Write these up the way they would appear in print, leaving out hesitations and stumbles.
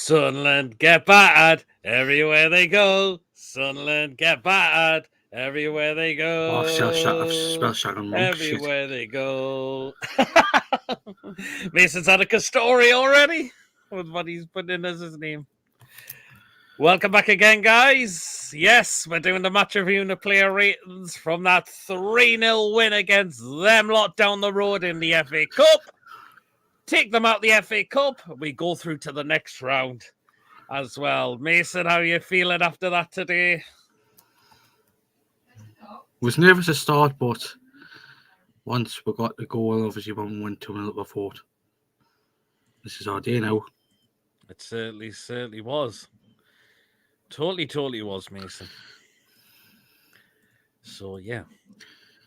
Sunderland get battered everywhere they go. Sunderland get battered everywhere they go. Oh, I've spelled Shagon wrong. Everywhere they go. Mason's had a Castori already with what he's put in as his name. Welcome back again, guys. Yes, we're doing the match review and the player ratings from that 3-0 win against them lot down the road in the FA Cup. Take them out the FA Cup. We go through to the next round as well. Mason, how are you feeling after that today? Was nervous to start, but once we got the goal, obviously when we went 2-0, I thought, this is our day now. It certainly was. Totally was, Mason. So, yeah.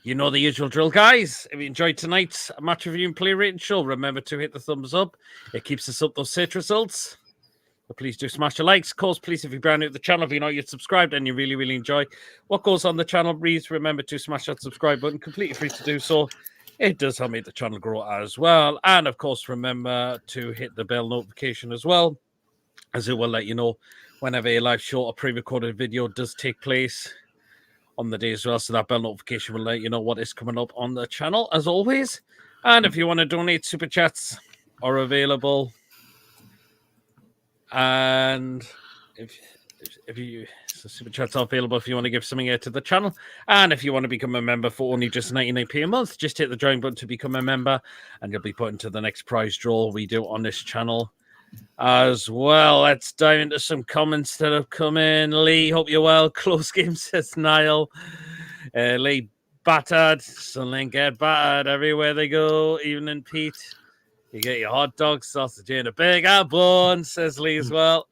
You know the usual drill, guys. If you enjoyed tonight's match review and play rating show, remember to hit the thumbs up. It keeps us up those search results. But please do smash the likes. Of course, please, if you're brand new to the channel, if you're not yet subscribed and you really enjoy what goes on the channel, please remember to smash that subscribe button. Completely free to do so. It does help make the channel grow as well. And, of course, remember to hit the bell notification as well, as it will let you know whenever a live show or pre-recorded video does take place on the day as well. So that bell notification will let you know what is coming up on the channel, as always. And if you want to donate, super chats are available. And if you super chats are available if you want to give something here to the channel. And if you want to become a member for only just 99p a month, just hit the join button to become a member, and you'll be put into the next prize draw we do on this channel as well. Let's dive into some comments that have come in. Lee, hope you're well. Close game, says Niall. Lee, battered. Sunderland get battered everywhere they go. Evening, Pete. You get your hot dog, sausage, and a bigger bun, says Lee as well.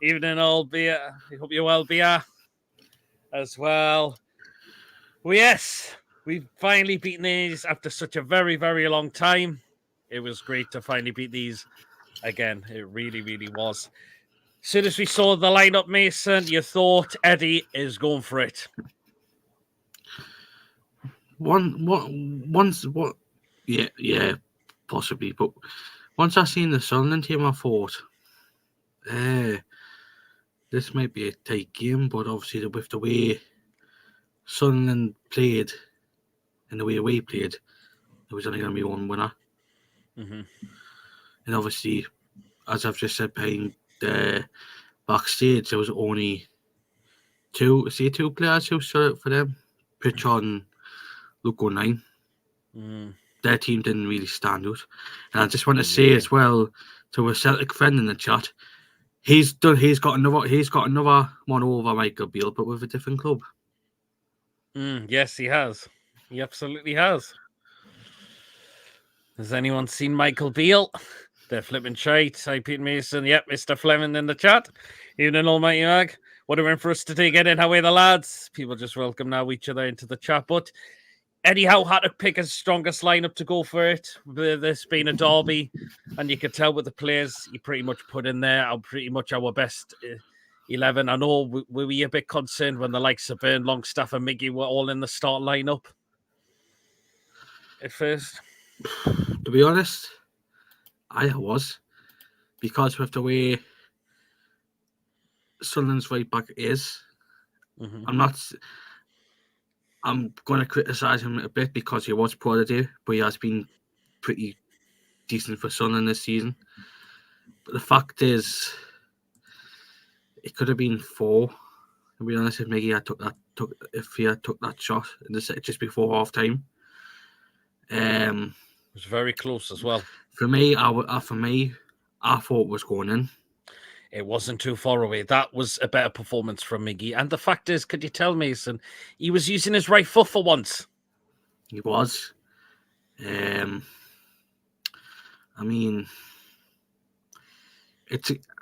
Evening, old beer. I hope you're well, beer, as well. Well, yes, we've finally beaten these after such a very long time. It was great to finally beat these again. It really was. As soon as we saw the lineup, Mason, you thought Eddie is going for it. Yeah, possibly. But once I seen the Sunderland team, I thought, this might be a tight game. But obviously, with the way Sunderland played and the way we played, there was only going to be one winner. Mm-hmm. And obviously, as I've just said, behind the backstage, there was only two players who stood out for them, Pritchard and Luke O'Neill. Their team didn't really stand out. And I just want to say as well to a Celtic friend in the chat, he's got another one over Michael Beale, but with a different club. Yes, he has. He absolutely has. Has anyone seen Michael Beale? They're flipping shite. Hi, Pete Mason. Yep, Mr. Fleming in the chat. Evening, Almighty Mag. What a win for us today. Get in. How are the lads? People just welcome now each other into the chat. But Eddie Howe had to pick his strongest lineup to go for it. With this being a derby, and you could tell with the players he pretty much put in there, pretty much our best 11. I know we were a bit concerned when the likes of Byrne, Longstaff, and Miggy were all in the start lineup at first. To be honest, I was, because with the way Sunderland's right back is, I'm going to criticise him a bit because he was poor today, but he has been pretty decent for Sunderland this season. But the fact is, it could have been 4. To be honest, if Miggy had took that shot in the set just before half time. It was very close as well. For me, I thought it was going in. It wasn't too far away. That was a better performance from Miggy. And the fact is, could you tell Mason, he was using his right foot for once? He was. I mean,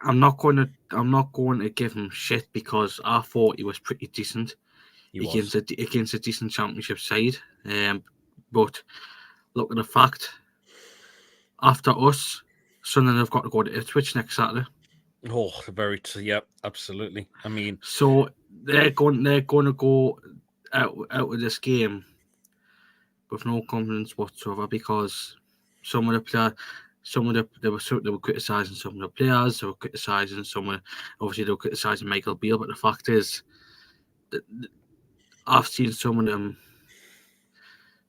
I'm not going to give him shit because I thought he was pretty decent against a decent Championship side. But look at the fact, after us, Sunderland have got to go to Ipswich next Saturday. Oh, absolutely. I mean, so they're going to go out of this game with no confidence whatsoever because some of the some of they were criticising some of the players. They were criticising obviously they were criticising Michael Beale. But the fact is, that I've seen some of them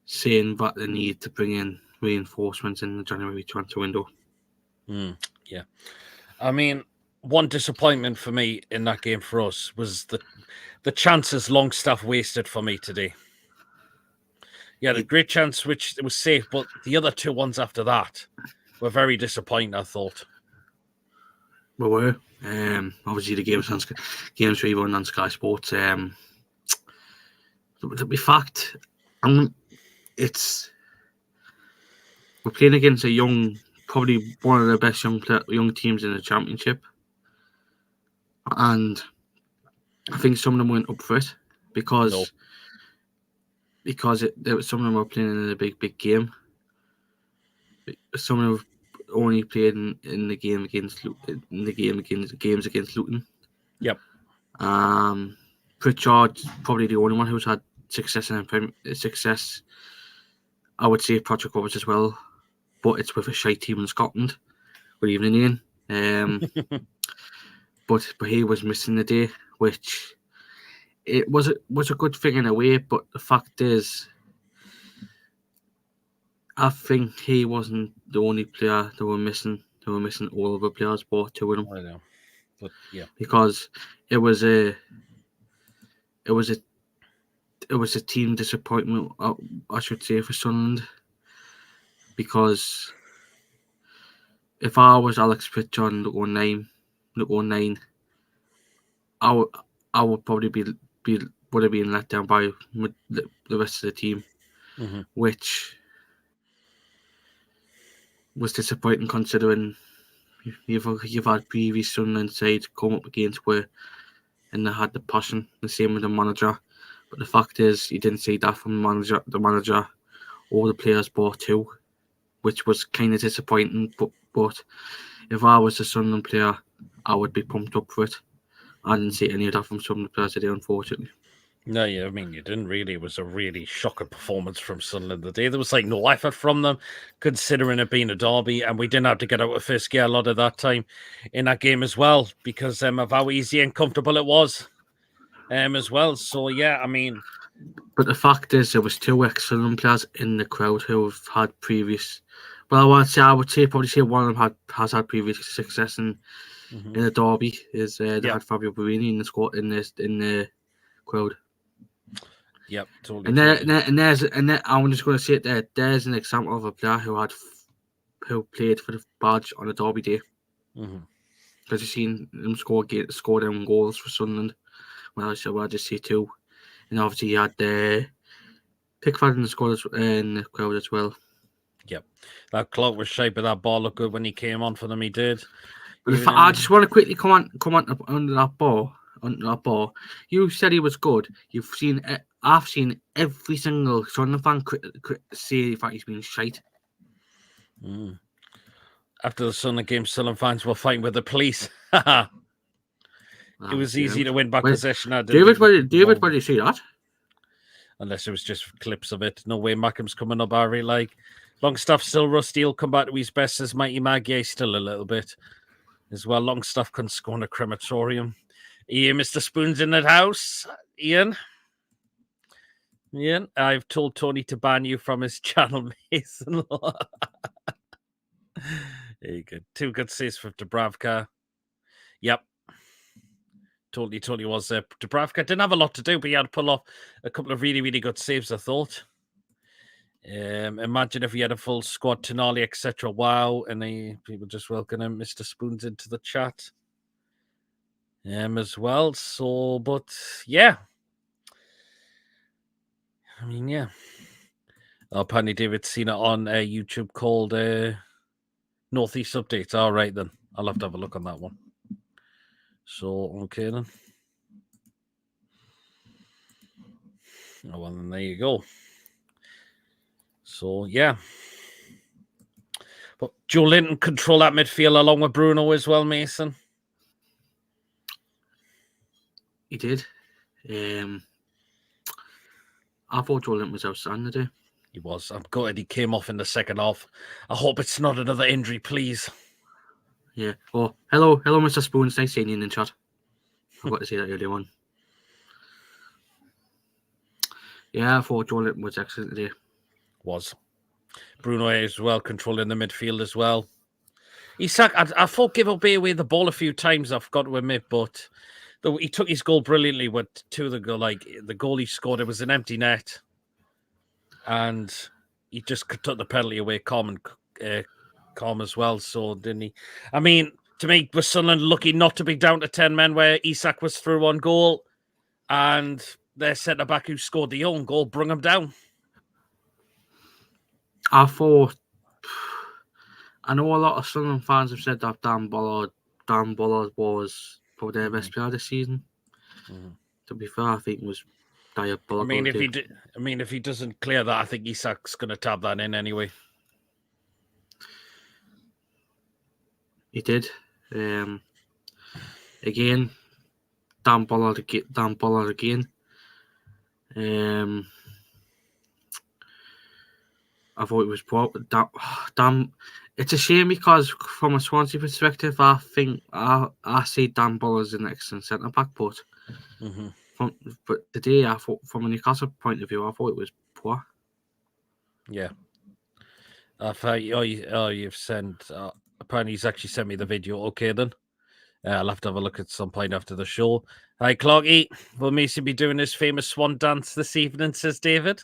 saying that they need to bring in reinforcements in the January transfer window. Yeah, I mean, one disappointment for me in that game for us was the chances Longstaff wasted for me today. He had a great chance, which was safe, but the other two ones after that were very disappointing, I thought. We were. Obviously, the games we run on Sky Sports. To be fact, we're playing against probably one of the best young teams in the Championship, and I think some of them weren't up for it because some of them were playing in a big game. Some of them only played in the games against Luton. Yep. Pritchard's probably the only one who's had success success. I would say Patrick Roberts as well, but it's with a shite team in Scotland. Good evening, Ian. But he was missing the day, which it was a good thing in a way. But the fact is, I think he wasn't the only player they were missing. They were missing all of the players, but two of them. I know, but yeah, because it was a team disappointment, I should say, for Sunderland. Because if I was Alex Pritchard and look on 9, I would probably would have been let down by the rest of the team, which was disappointing considering you've had previous Sunderland sides come up against where and they had the passion, the same with the manager. But the fact is, you didn't see that from the manager or the players bought too, which was kind of disappointing. But if I was a Sunderland player, I would be pumped up for it. I didn't see any of that from some of the players today, unfortunately. No, yeah, I mean, you didn't really. It was a really shocking performance from Sunderland today. There was like no effort from them, considering it being a derby, and we didn't have to get out of first gear a lot of that time in that game as well, because of how easy and comfortable it was as well. So, yeah, I mean... But the fact is, there was 2 excellent players in the crowd who have had previous... Well, I would probably say one of them has had previous success in the derby. They had Fabio Borini in the squad in the crowd. Yep, totally. And I'm just going to say it there. There's an example of a player who played for the badge on a derby day. Because you've seen him score them goals for Sunderland. Well, I just see 2, and obviously you had Pickford in the squad in the crowd as well. Yep, that clock was shaped, but that ball looked good when he came on for them. He did. But I just want to quickly come on under that ball. You said he was good. I've seen every single Sunderland fan say that he's been shite. After the Sunderland game, Sunderland fans were fighting with the police. It was easy to win back possession. David, where did you see that? Unless it was just clips of it. No way MACKEMS coming up, Ari. Like, Longstaff's still rusty. He'll come back to his best as Mighty Mag. Yeah, still a little bit as well. Longstaff can score in a crematorium. Ian, Mr. Spoon's in that house. Ian, I've told Tony to ban you from his channel, Mason. There you go. 2 good saves for Dubravka. Yep. Totally was there. Dubravka didn't have a lot to do, but he had to pull off a couple of really, really good saves, I thought. Imagine if he had a full squad, Tonali, etc. Wow. And people just welcoming Mr. Spoons into the chat as well. So, but yeah. I mean, yeah. Apparently David's seen it on YouTube called Northeast Updates. All right, then. I'll have to have a look on that one. So, okay, then. Oh, well, then there you go. So, yeah. But Joe Linton control that midfield along with Bruno as well, Mason. He did. I thought Joe Linton was outstanding today. He was. I'm gutted he came off in the second half. I hope it's not another injury, please. Yeah. Oh, hello, Mr. Spoons. Nice seeing you in the chat. I forgot to say that earlier on. Yeah, I thought Joe Linton was excellent today. Was. Bruno as well, controlling the midfield as well. Isak, I thought give away the ball a few times, I've got to admit, but he took his goal brilliantly with two of the goal. Like the goal he scored, it was an empty net. And he just took the penalty away calm as well, so didn't he? I mean, to me, was Sunderland lucky not to be down to 10 men where Isak was through on goal and their centre-back who scored the own goal brought him down? I know a lot of Sunderland fans have said that Dan Bullard was probably their best player this season. Mm-hmm. To be fair, I think it was diabolical. I mean, if he doesn't clear that, I think Isak's going to tab that in anyway. He did. Again, Dan Bullard again. I thought it was damn. It's a shame because from a Swansea perspective, I think I see Dan Bullard as an excellent centre back, but but today I thought from a Newcastle point of view, I thought it was poor. Yeah. You've sent. Apparently, he's actually sent me the video. Okay, then. I'll have to have a look at some point after the show. Hi, Clarky. Will Macy be doing his famous swan dance this evening, says David.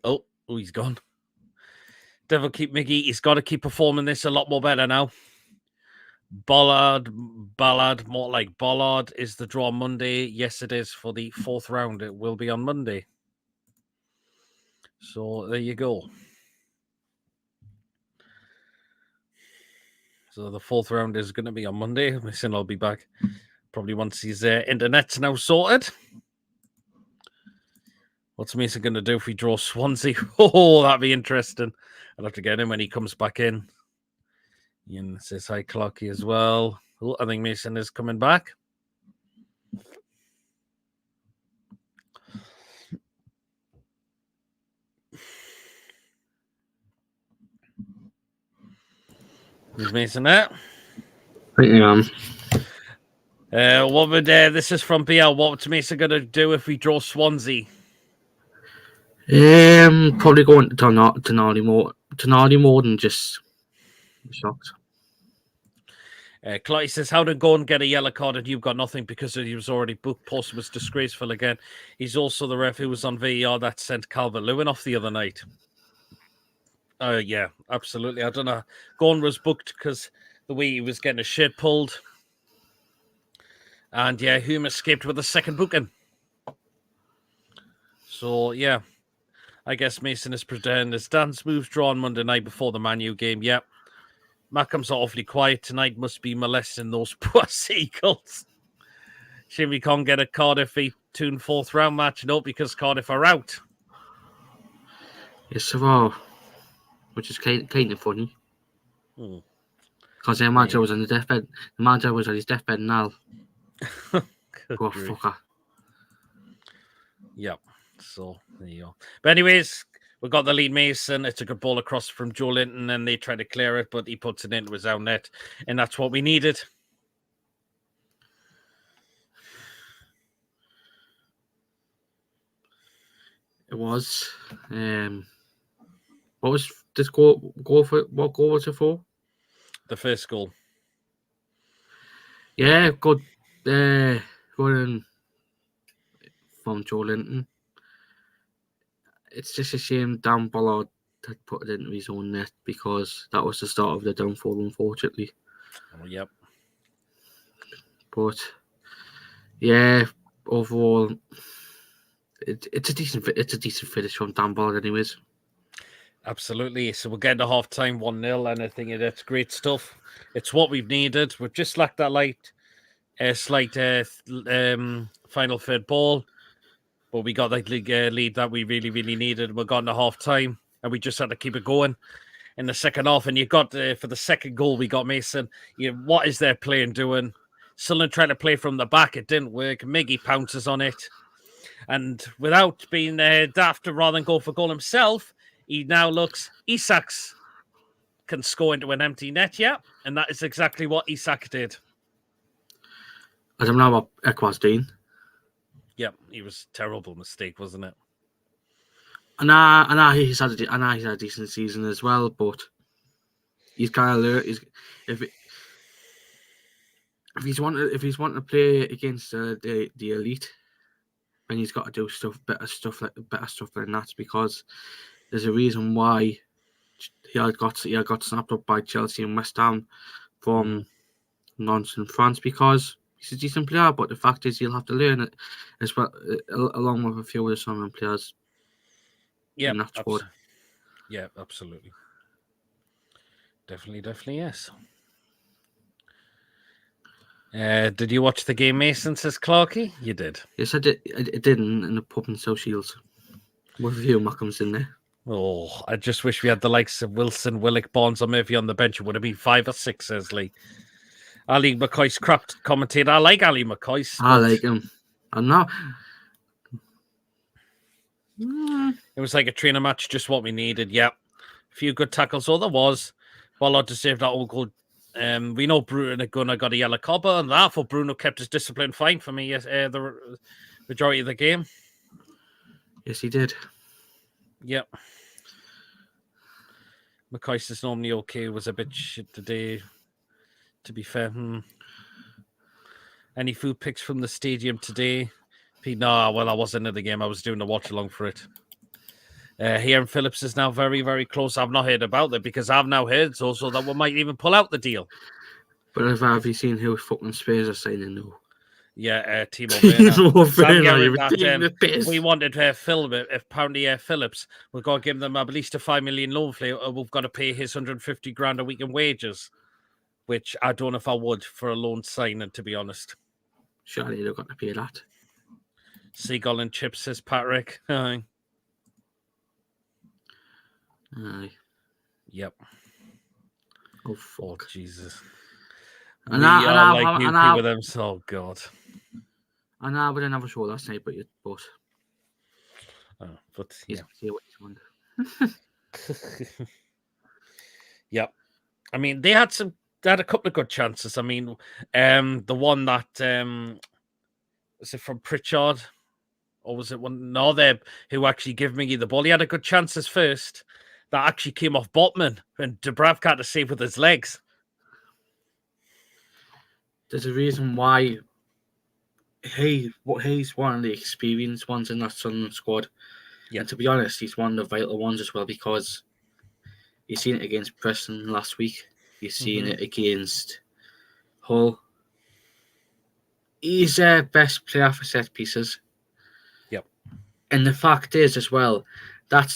Oh, he's gone. Devil keep Miggy. He's got to keep performing this a lot more better now. Ballard, more like Bollard is the draw Monday. Yes, it is for the 4th round. It will be on Monday. So there you go. So the 4th round is going to be on Monday. Mason will be back probably once his internet's now sorted. What's Mason going to do if we draw Swansea? Oh, that'd be interesting. I'll have to get him when he comes back in. Ian says hi, Clarky, as well. Oh, I think Mason is coming back. Is Mason there? I am. What would this is from BL? What would Mason going to do if we draw Swansea? Probably going to Tonali more than just shocked. Clyde says, how did Gordon get a yellow card and you've got nothing because he was already booked? Post was disgraceful again. He's also the ref who was on VAR that sent Calvert-Lewin off the other night. Yeah, absolutely. I don't know. Gordon was booked because the way he was getting his shirt pulled. And yeah, Hume escaped with a second booking. So yeah, I guess Mason is pretending his dance moves drawn Monday night before the Man U game. Yep. MACKEMS are awfully quiet tonight. Must be molesting those poor seagulls. Shame we can't get a Cardiff v-Toon 4th round match. No, because Cardiff are out. Yes, well, which is kind of funny. Because their manager was on the deathbed. The manager was on his deathbed now. Poor fucker. Yep. So there you go. But anyways, we got the lead, Mason. It's a good ball across from Joe Linton, and they try to clear it, but he puts it into his own net, and that's what we needed. It was. What was this goal for? What goal was it for? The first goal. Yeah, good. Going from Joe Linton. It's just a shame Dan Bullard had put it into his own net because that was the start of the downfall, unfortunately. Oh, yep. But yeah, overall, it's a decent finish from Dan Bullard, anyways. Absolutely. So we'll get to half time 1-0, and I think that's great stuff. It's what we've needed. We've just lacked that slight final third ball. But we got that lead that we really, really needed. We got into half time, and we just had to keep it going in the second half. And you got for the second goal, we got Mason. What is their playing doing? Sunderland trying to play from the back. It didn't work. Miggy pounces on it. And without being daft rather than go for goal himself, he now looks Isak's can score into an empty net, yeah. And that is exactly what Isak did. I don't know what Ekwas doing. Yeah, he was a terrible mistake, wasn't it? I know he's had a decent season as well, but he's kind of learned. If he's wanting to play against the elite, then he's got to do better stuff than that, because there's a reason why he had got snapped up by Chelsea and West Ham from Nantes in France, because he's a decent player. But the fact is, he'll have to learn it as well, along with a few of the Sunderland players. Yeah, in that squad. Yeah, absolutely. Definitely, yes. Did you watch the game, Mason, says Clarky? You did. Yes, I did. I did in the pub in South Shields with a few MACKEMS in there. Oh, I just wish we had the likes of Wilson, Willock, Barnes, or Murphy on the bench. It would have been 5 or 6, says Lee. Ali McCoy's crap commentator. I like Ali McCoy. I like him. I'm not. It was like a trainer match, just what we needed. Yep. A few good tackles. All there was. Bollard to save that old goal. We know Bruno Gunnar got a yellow card, and therefore Bruno kept his discipline fine for me the majority of the game. Yes, he did. Yep. McCoy is normally okay. Was a bit shit today, to be fair. Any food picks from the stadium today? No, well, I wasn't at the game. I was doing a watch along for it. Here in Phillips is now very, very close. I've not heard about it, because I've now heard also that we might even pull out the deal. But have you seen who fucking Spurs are signing now? Yeah, Timo Werner. We wanted Phillips. We've got to give them at least a $5 million loan fee, or we've got to pay his 150 grand a week in wages, which I don't know if I would for a loan signing, to be honest. Surely they've got to pay that. Seagull and chips, says Patrick. Aye. Yep. Oh, fuck. Oh, Jesus. And I like UP with them, so oh, God. I know, but I never saw last night, but yeah. See what he's wanted. Yep. I mean, they had a couple of good chances. I mean, the one that was it from Pritchard, or was it one? No, who actually gave Miggy the ball. He had a good chances first that actually came off Botman, and Dubravka had to save with his legs. There's a reason why he's one of the experienced ones in that Sunderland squad. Yeah. And to be honest, he's one of the vital ones as well, because you've seen it against Preston last week. You've seen it against Hull. He's their best player for set pieces. Yep. And the fact is as well, that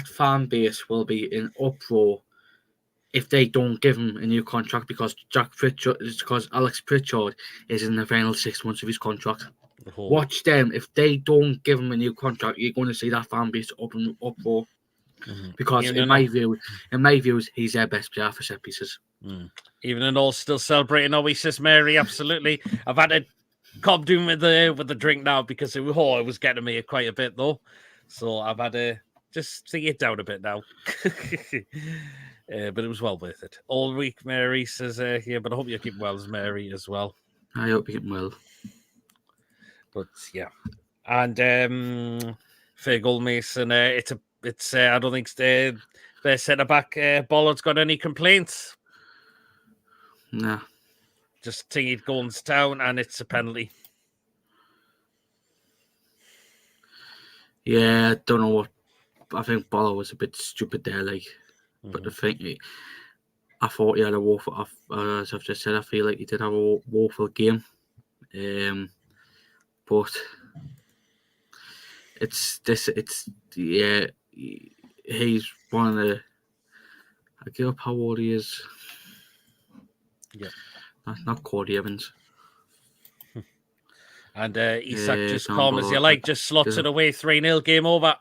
fan base will be in uproar if they don't give him a new contract, because Alex Pritchard is in the final 6 months of his contract. Watch them. If they don't give him a new contract, you're going to see that fan base uproar. Because in my views, he's their best player for set pieces. Even and all still celebrating Oasis, Mary. Absolutely. I've had to calm down with the drink now, because it was getting me quite a bit though. So I've had to just sing it down a bit now. But it was well worth it. All week, Mary says here, but I hope you're keeping well as Mary as well. I hope you're keeping well. But yeah. And fair goal, Mason. I don't think their centre back Bollard's got any complaints. No. Just thingy goes down and it's a penalty. Yeah, I don't know what. I think Bollard was a bit stupid there, but the thing, I thought he had a woeful. As I've just said, I feel like he did have a woeful game. But he's one of the. I give up how old he is. Yeah, that's not Cody Evans. And Isak just calm as you like, just slots it away. 3-0, game over.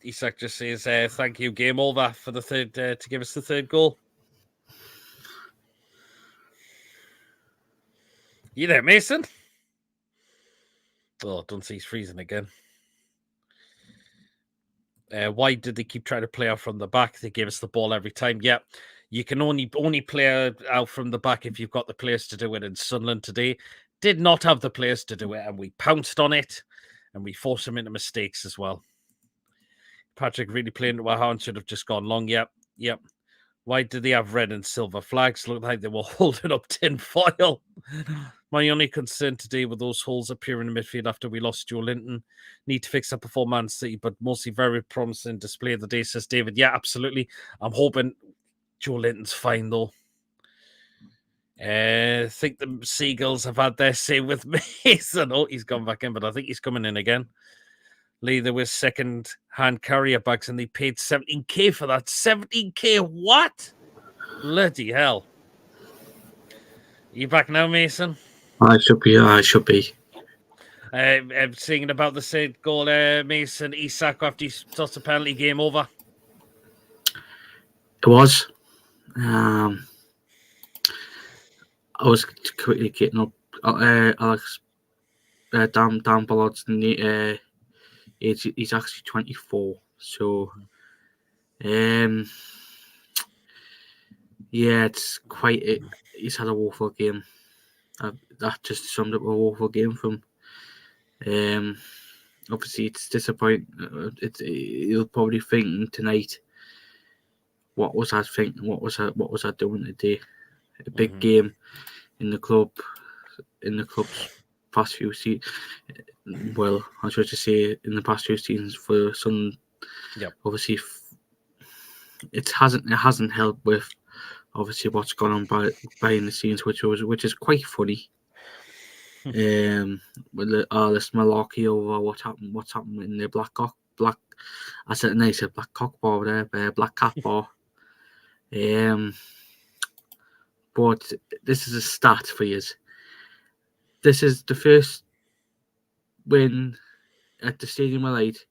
Isak just says, thank you, game over for the third, to give us the third goal. You there, Mason? Oh, don't see he's freezing again. Why did they keep trying to play out from the back? They gave us the ball every time. Yeah, you can only play out from the back if you've got the players to do it. And Sunderland today did not have the players to do it, and we pounced on it, and we forced them into mistakes as well. Patrick really playing into our hands, should have just gone long. Yep. Why did they have red and silver flags? Looked like they were holding up tin foil. My only concern today were those holes appearing in midfield after we lost Joe Linton. Need to fix up before Man City, but mostly very promising display of the day, says David. Yeah, absolutely. I'm hoping Joe Linton's fine, though. I think the Seagulls have had their say with Mason. Oh, he's gone back in, but I think he's coming in again. Lee, there was second-hand carrier bags, and they paid 17k for that. 17k, what? Bloody hell. You back now, Mason? I should be. I'm singing about the said goal, Mason Isak, after he tossed the penalty, game over. It was. I was quickly getting up. Alex Dan Ballard's age. He's actually 24. So, yeah, it's quite. He's had a woeful game. That just summed up a woeful game from him. Obviously, it's disappointing. You'll probably think tonight, what was I thinking? What was I doing today? A big game in the club's past few seasons. Well, I was going to say in the past few seasons for some. Yep. Obviously, it hasn't helped with obviously what's gone on behind the scenes, which is quite funny. With all this malarkey over what's happened in the Black Cat bar there, Black Cat bar. But this is a stat for you. This is the first win at the Stadium of Light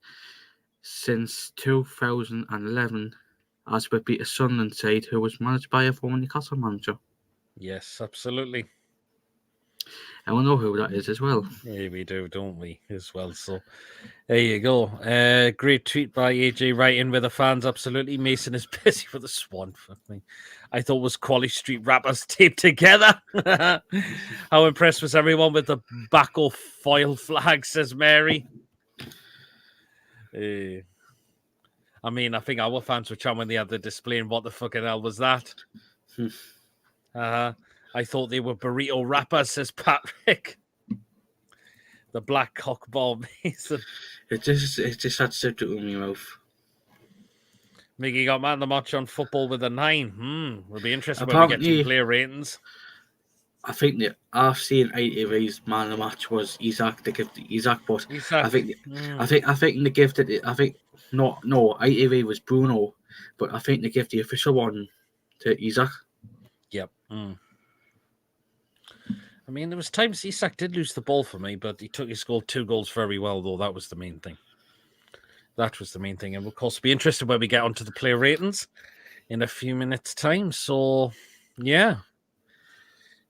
since 2011, as we beat a Sunderland side who was managed by a former Newcastle manager. Yes, absolutely. And we know who that is as well. Yeah, we do, don't we, as well? So there you go. Great tweet by AJ writing with the fans. Absolutely. Mason is busy with the Swan. Fuck me. I thought it was Quality Street rappers taped together. How impressed was everyone with the Bacco foil flag, says Mary. I mean, I think our fans were chatting when they had the display, and what the fucking hell was that? I thought they were burrito rappers, says Patrick. The black cock ball, Mason. It just had slipped out of my mouth. Mickey got man of the match on football with a 9. We'll be interested when we get to player ratings. I think that I've seen ITV's man of the match was Isak. They gifted Isak, but I think they gifted it. I think no, ITV was Bruno, but I think they gave the official one to Isak. Yep. I mean, there was times Isak did lose the ball for me, but he took his goal 2 goals very well, though. That was the main thing. And of course, be interested when we get onto the player ratings in a few minutes' time. So, yeah.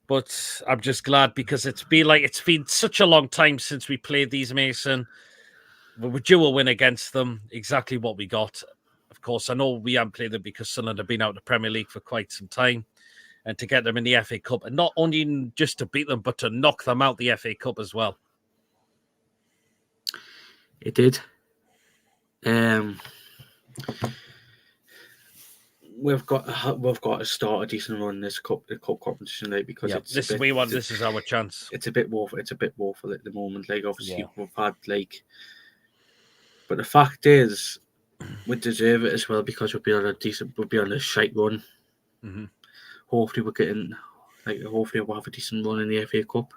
But I'm just glad because it's been such a long time since we played these, Mason. We were due a win against them. Exactly what we got. Of course, I know we haven't played them because Sunderland have been out of the Premier League for quite some time. And to get them in the FA Cup, and not only just to beat them, but to knock them out the FA Cup as well. It did. We've got to start a decent run this the cup competition, like, because this is our chance. It's a bit woeful. It's a bit woeful at the moment. Like, obviously we've had but the fact is, we deserve it as well because we'll be on a shite run. Mm-hmm. Hopefully hopefully we'll have a decent run in the FA Cup.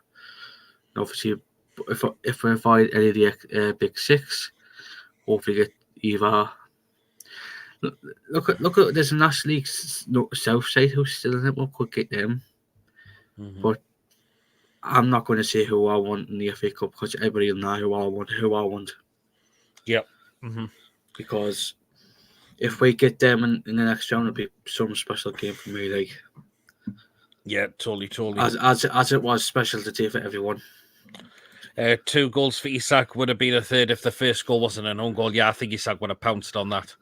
And obviously, if we avoid any of the big six, hopefully get either. Look at there's a National League South side who's still in it. We could get them, but I'm not going to say who I want in the FA Cup because everybody will know who I want. Yep. Because if we get them in the next round, it'll be some special game for me. Like, Yeah, totally. As it was special today for everyone. 2 goals for Isak, would have been a third if the first goal wasn't an own goal. Yeah, I think Isak would have pounced on that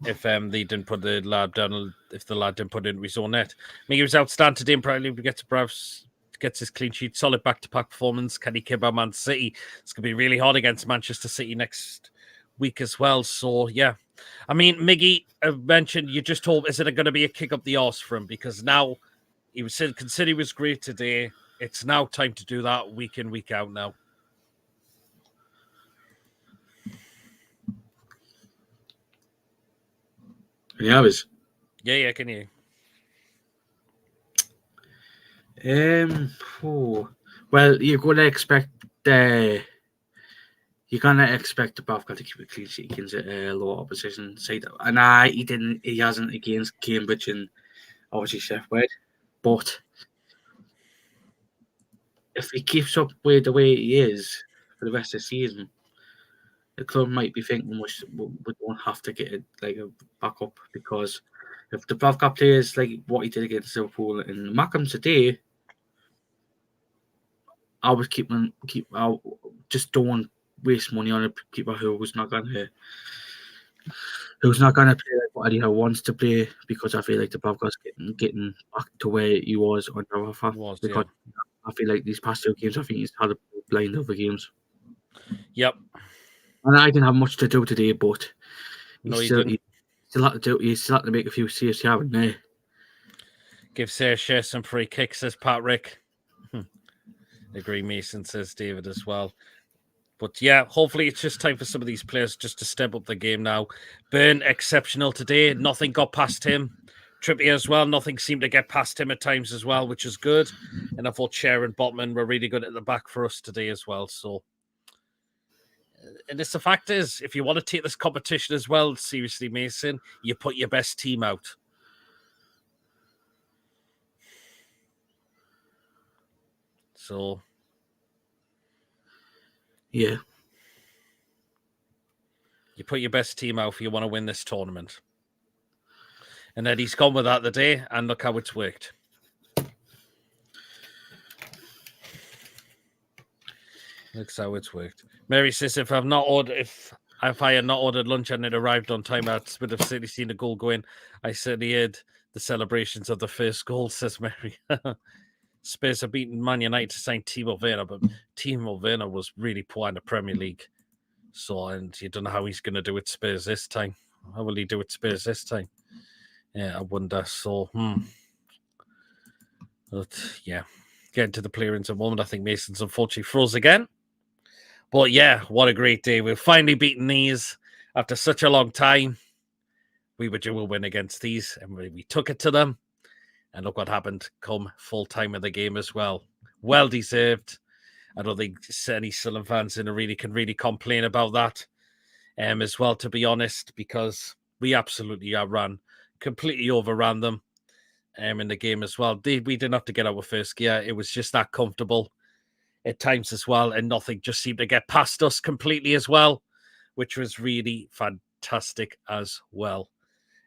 if they didn't put the lad down. If the lad didn't put it into his own net. He was outstanding today and probably gets his clean sheet. Solid back-to-back performance. Can he keep out Man City? It's going to be really hard against Manchester City next week as well. So, yeah. I mean, Miggy mentioned, you just told, is it going to be a kick up the arse for him? Because now, he was considered he was great today. It's now time to do that week in, week out now. Yeah, Yeah, can you? Well, you're going to expect the Bafka to keep a clean sheet against a low opposition side, and he hasn't against Cambridge and obviously Sheffield, but if he keeps up with the way he is for the rest of the season, the club might be thinking we don't have to get a backup, because if the Bafka plays like what he did against Liverpool and MACKEMS today, I would just don't waste money on a keeper who's not gonna play like what Eddie Howe wants to play, because I feel like the Bobcats getting back to where he was on the because I feel like these past 2 games, I think he's had a blind over games. Yep. And I didn't have much to do today, but no, he still had to make a few saves here and there. Give Shea some free kicks, says Pat Rick. Agree, Mason, says David as well. But yeah, hopefully it's just time for some of these players just to step up the game now. Byrne, exceptional today. Nothing got past him. Trippier as well. Nothing seemed to get past him at times as well, which is good. And I thought Cher and Botman were really good at the back for us today as well. So, and it's the fact is, if you want to take this competition as well, seriously, Mason, you put your best team out. So, yeah. You put your best team out if you want to win this tournament. And then he's gone with that today, and look how it's worked. Looks how it's worked. Mary says, if I had not ordered lunch and it arrived on time, I would have certainly seen the goal go in. I certainly heard the celebrations of the first goal, says Mary. Spurs have beaten Man United to sign Timo Werner, but Timo Werner was really poor in the Premier League. So, and you don't know how he's going to do it Spurs this time. How will he do it Spurs this time? Yeah, I wonder. So, But, yeah, getting to the clearance at the moment. I think Mason's unfortunately froze again. But, yeah, what a great day. We've finally beaten these after such a long time. We were due a win against these, and we took it to them. And look what happened come full time of the game as well. Well deserved. I don't think any Sunderland fans can really complain about that as well, to be honest, because we absolutely completely overran them in the game as well. We didn't have to get our first gear. It was just that comfortable at times as well, and nothing just seemed to get past us completely as well, which was really fantastic as well.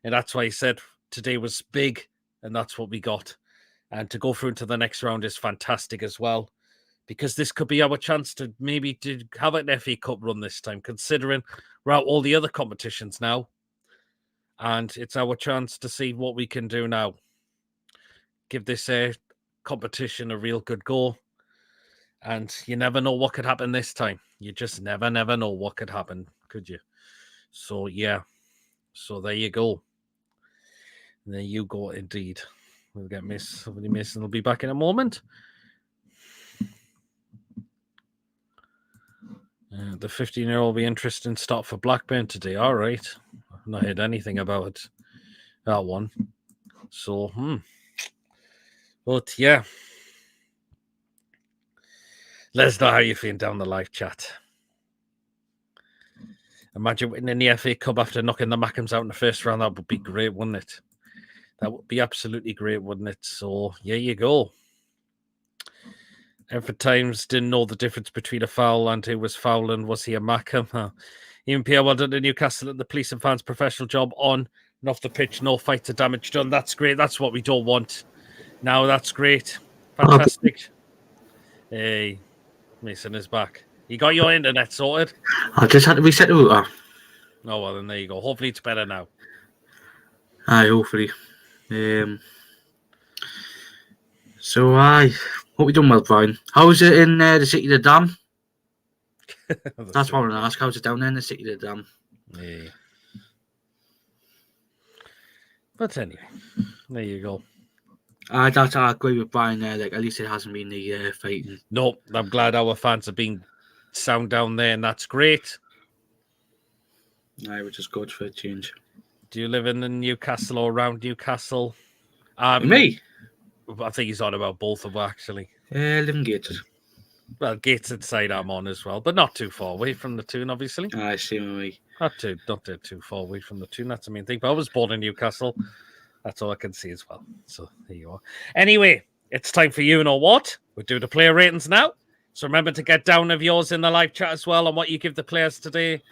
And that's why I said today was big, and that's what we got. And to go through into the next round is fantastic as well, because this could be our chance to maybe have an FA Cup run this time, considering we're out all the other competitions now. And it's our chance to see what we can do now. Give this competition a real good go. And you never know what could happen this time. You just never know what could happen, could you? So, yeah. So, there you go. There you go, indeed. We'll get somebody Mason will be back in a moment. The 15-year-old will be interested in start for Blackburn today. All right. I've not heard anything about that one. So, But, yeah. Let us know how you're feeling down the live chat. Imagine winning the FA Cup after knocking the MACKEMS out in the first round. That would be great, wouldn't it? That would be absolutely great, wouldn't it? So, here you go. Every times didn't know the difference between a foul and who was fouling. Was he a MACKEM? Even Pierre, well done to Newcastle and the police and fans' professional job on and off the pitch. No fights or damage done. That's great. That's what we don't want. Now that's great. Oh, Fantastic. Hey, Mason is back. You got your internet sorted? I just had to reset the router. Oh, well, then there you go. Hopefully it's better now. Aye, hopefully. So, aye. What we done well, Brian? How's it in the City of the Dam? That's what I want to ask. How's it down there in the City of the Dam? Yeah. But anyway, there you go. I agree with Brian there. Like, at least it hasn't been the fighting. No, I'm glad our fans are being sound down there, and that's great. Aye, which is good for a change. Do you live in Newcastle or around Newcastle? Me? I think he's on about both of them, actually. Live in Gateshead. Well, Gateshead side I'm on as well, but not too far away from the tune, obviously. Aye, same with me. Not too far away from the tune. That's the main thing. But I was born in Newcastle. That's all I can see as well. So there you are. Anyway, it's time for you know what? We'll do the player ratings now. So remember to get down of yours in the live chat as well on what you give the players today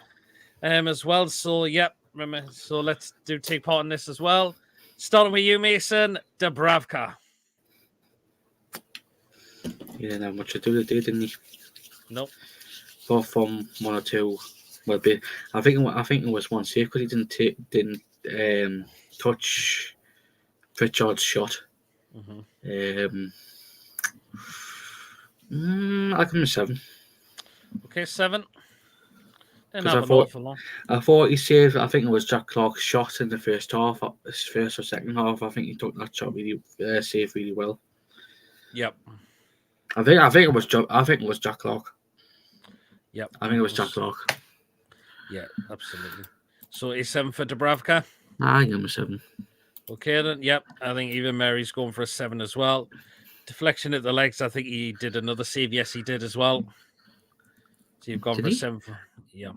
as well. So, yep. Remember, so let's take part in this as well. Starting with you, Mason. Dubravka. He didn't have much to do today, didn't he? Nope. Apart from one or two. Well, I think it was one save because he didn't touch Pritchard's shot. Mm-hmm. I give him a 7. Okay, 7. I thought he saved. I think it was Jack Clark's shot in the first half, first or second half. I think he took that shot really, saved really well. Yep. I think it was Jack Clark. Yep. I think it was Jack Clark. Yeah, absolutely. So a 7 for Dubravka. I give him a 7. Okay, then. Yep. I think even Mary's going for a 7 as well. Deflection at the legs. I think he did another save. Yes, he did as well. So you've gone for a 7. Yeah.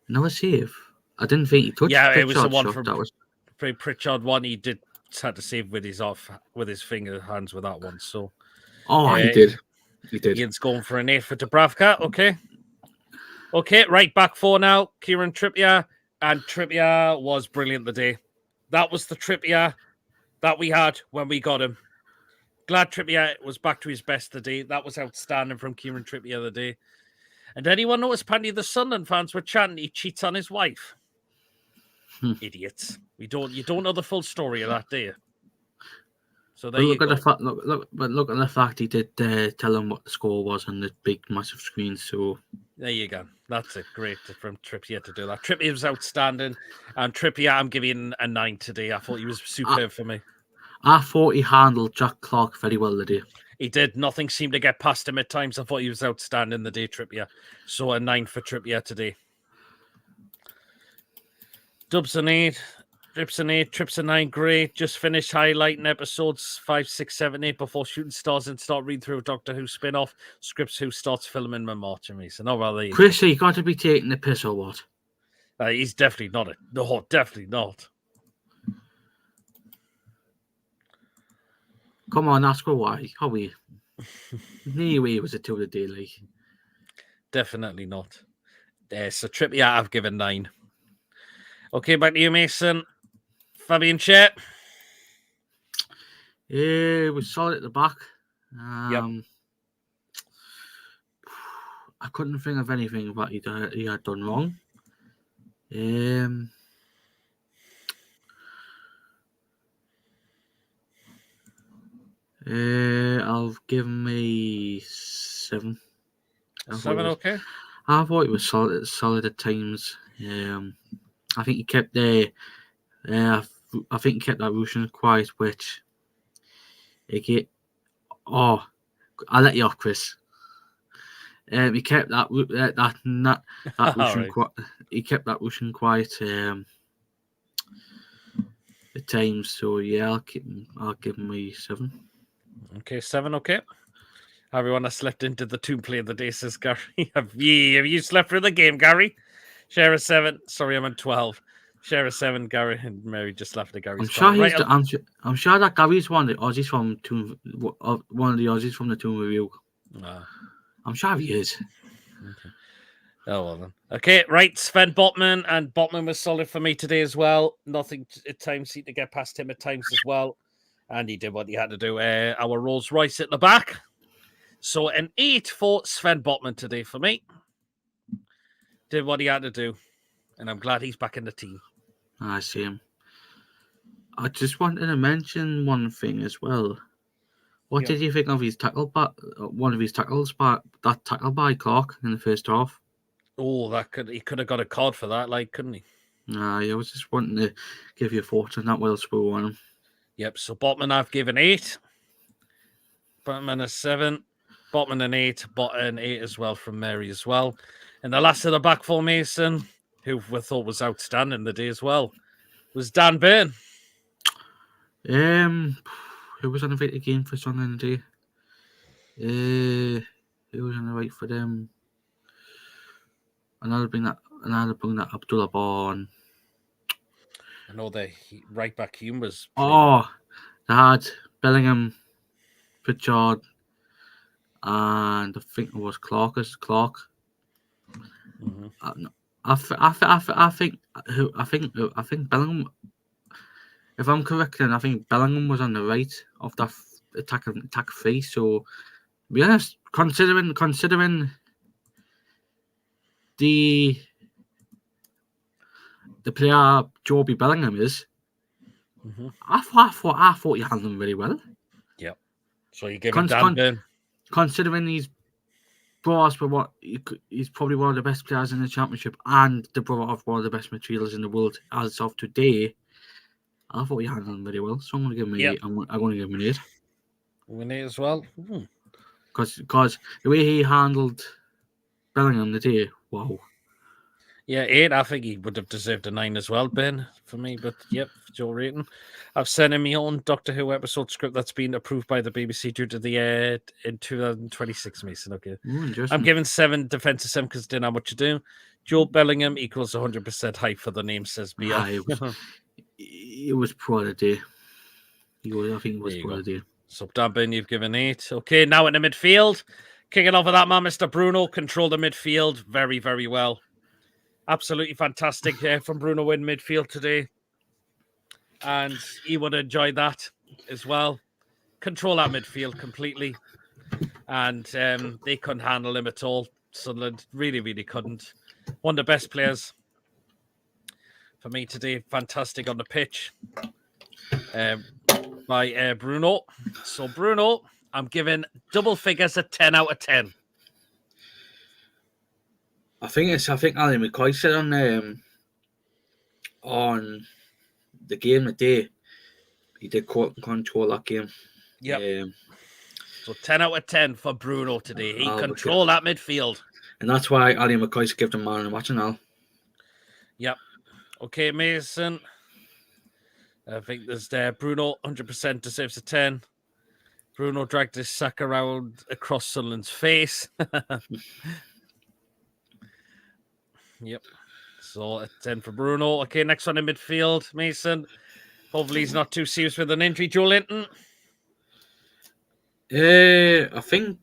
Another save. I didn't think he touched. Yeah, Pritchard's it was the one shot. from Pritchard one. He did had to save with his hands with that one. So, he did. He did. Ian's going for an 8 for Dubravka. Okay, right back 4 now. Kieran Trippier, and Trippier was brilliant today. That was the Trippier that we had when we got him. Glad Trippier was back to his best today. That was outstanding from Kieran Trippier today. And anyone notice, Pandy, the Sunderland fans were chanting he cheats on his wife? Idiots. You don't know the full story of that, do you? So there you go. Look at the fact he did tell him what the score was on the big, massive screen. So there you go. That's it. Great from Trippier to do that. Trippier was outstanding. And Trippier, I'm giving a 9 today. I thought he was superb for me. I thought he handled Jack Clark very well today. He did. Nothing seemed to get past him at times. I thought he was outstanding the day, Trippier. So a 9 for Trippier today. Dubs an 8. Drips an 8. Trips a 9. Great. Just finished highlighting episodes 5, 6, 7, 8 before shooting stars and start reading through a Doctor Who spin-off. Scripts Who starts filming my March and Mason. Oh, well, Chris, you got to be taking the piss or what? He's definitely not it. No, definitely not. Come on, ask her why. How are you? Anyway, was it 2 of the day, like? Definitely not. So Trippier, I've given 9. Okay, back to you, Mason. Fabian Schär. Yeah, it was solid at the back. Yep. I couldn't think of anything that he had done wrong. I'll give him a 7. 7, okay. I thought it was solid at times. I think he kept that Russian quiet, which I'll let you off, Chris. He kept that Russian quiet. He kept that Russian quiet at times. So yeah, I'll give him a 7. Okay, 7. Okay. Everyone has slept into the Tomb Play of the day, says Gary. Have you slept through the game, Gary? Share a 7. Sorry, I'm on 12. Share a 7, Gary, and Mary just left the Gary's. I'm sure that Gary's one of the Aussies from Tomb, one of the Aussies from the Tomb Review. I'm sure he is. Okay. Oh well then. Okay, right. Sven Botman, and Botman was solid for me today as well. Nothing at times seemed to get past him at times as well. And he did what he had to do. Our Rolls Royce at the back. So an 8 for Sven Botman today for me. Did what he had to do. And I'm glad he's back in the team. I see him. I just wanted to mention one thing as well. What did you think of his tackle? One of his tackles, that tackle by Clark in the first half. Oh, he could have got a card for that, like, couldn't he? I was just wanting to give you a thought on that whilst we were on him. Yep. So Botman I've given 8. Botman a 7. Botman an 8. Botman 8 as well from Mary as well. And the last of the back formation, who we thought was outstanding the day as well, was Dan Byrne. Who was on the right again for Sunderland today? Who was on the right for them? Another bring that Abdullah on. I know the right back Hume was. They had Bellingham, Pritchard, and I think it was Clark. Mm-hmm. I think Bellingham. If I'm correct, then I think Bellingham was on the right of that attack 3. So, to be honest, considering the player Joby Bellingham is, I thought you handled him really well. Yep. So you give him Dan Byrne. Considering he's brought us for he's probably one of the best players in the championship and the brother of one of the best midfielders in the world as of today. I thought you handled him very well, so I'm going to give him an 8. I'm going to give him an 8. An 8 as well? Because the way he handled Bellingham today, wow. Yeah, 8. I think he would have deserved a 9 as well, Ben, for me. But, yep, your rating. I've sent him my own Doctor Who episode script that's been approved by the BBC due to the air in 2026, Mason. Okay. I'm giving 7 defensive 7 because didn't have much to do. Joe Bellingham equals 100% hype for the name, says Bia. It was poor today. I think it was poor today. So, Dan Byrne, you've given 8. Okay, now in the midfield. Kicking off of that man, Mr. Bruno. Controlled the midfield very, very well. Absolutely fantastic from Bruno in midfield today. And he would enjoy that as well. Control that midfield completely. And they couldn't handle him at all. Sunderland really, really couldn't. One of the best players for me today. Fantastic on the pitch by Bruno. So, Bruno, I'm giving double figures at 10 out of 10. I think Ali McCoy said on the game today, he did control that game. Yep. So 10 out of 10 for Bruno today. He controlled that midfield. And that's why Ali McCoy's given him man of the match now. Yep. Okay, Mason. I think there's Bruno 100% deserves a 10. Bruno dragged his sack around across Sunderland's face. Yep. So a 10 for Bruno. Okay, next one in midfield, Mason. Hopefully he's not too serious with an injury. Joe Linton. I think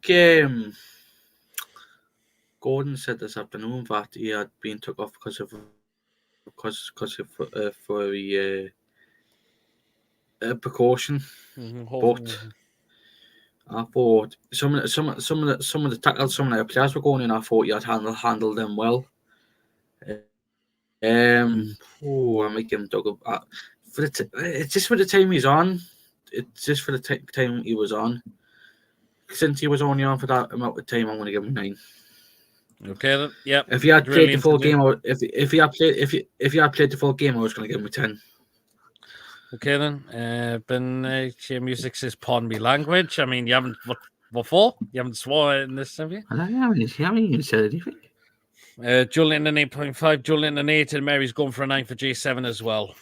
Gordon said this afternoon that he had been took off because of precaution. But I thought some of the tackles, some of the players were going in. I thought you had handled them well. I might give him Doug. It's just for the time he's on. It's just for the time he was on. Since he was only on for that amount of time, I'm going to give him 9. Okay, then. Yep. If he had played the full game, if he had played the full game, I was going to give him a 10. Okay then. Ben Music says "Pardon me language." I mean, you haven't what for? You haven't sworn in this, have you? I haven't even said anything. Julian an 8.5, Julian an 8, and Mary's going for a 9 for J7 as well.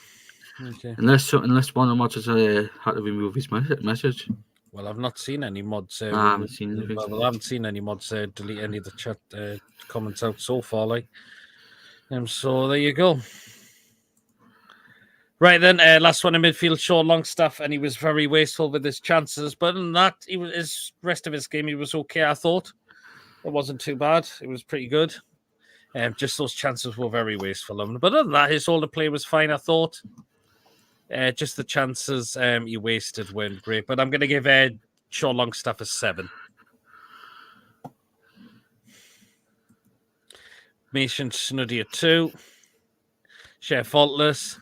Okay. Unless one of the mods had to remove his message. Well, I've not seen any mods. I haven't seen anything. Well, I haven't seen any mods delete any of the chat comments out so far. So there you go. Right then, last one in midfield, Sean Longstaff, and he was very wasteful with his chances. But in that, his rest of his game, he was okay. I thought it wasn't too bad. It was pretty good. Just those chances were very wasteful. But other than that, his older play was fine. I thought. Just the chances you wasted weren't great. But I'm going to give Sean Longstaff a 7. Mason Snuddy a 2. Share faultless.